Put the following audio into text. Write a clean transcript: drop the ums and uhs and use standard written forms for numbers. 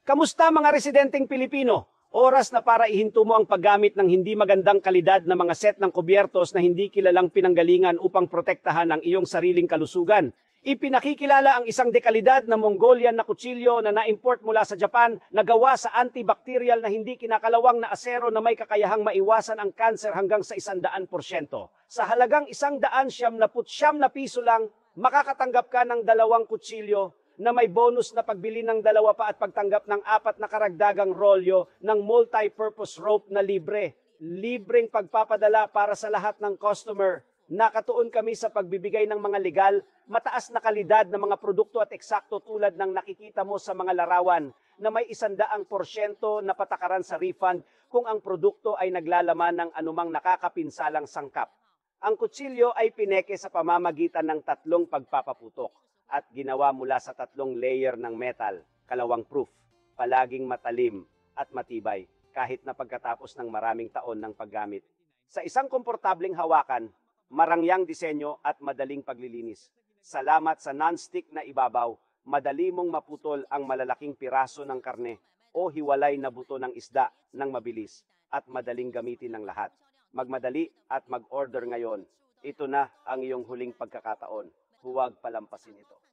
Kamusta mga residenteng Pilipino? Oras na para ihinto mo ang paggamit ng hindi magandang kalidad na mga set ng kubyertos na hindi kilalang pinanggalingan upang protektahan ang iyong sariling kalusugan. Ipinakikilala ang isang dekalidad na Mongolian na kutsilyo na na-import mula sa Japan na gawa sa antibacterial na hindi kinakalawang na asero na may kakayahang maiwasan ang kanser hanggang sa 100%. Sa halagang 199 na piso lang, makakatanggap ka ng 2 kutsilyo na may bonus na pagbili ng 2 pa at pagtanggap ng 4 na karagdagang rolyo ng multi-purpose rope na libre. Libreng pagpapadala para sa lahat ng customer. Nakatuon kami sa pagbibigay ng mga legal, mataas na kalidad ng mga produkto at eksakto tulad ng nakikita mo sa mga larawan na may 100% na patakaran sa refund kung ang produkto ay naglalaman ng anumang nakakapinsalang sangkap. Ang kutsilyo ay pineke sa pamamagitan ng 3 pagpapaputok at ginawa mula sa 3 layer ng metal, kalawang proof, palaging matalim at matibay kahit na pagkatapos ng maraming taon ng paggamit. Sa isang komportableng hawakan, marangyang disenyo at madaling paglilinis. Salamat sa non-stick na ibabaw, madali mong maputol ang malalaking piraso ng karne o hiwalay na buto ng isda ng mabilis at madaling gamitin ng lahat. Magmadali at mag-order ngayon. Ito na ang iyong huling pagkakataon. Huwag palampasin ito.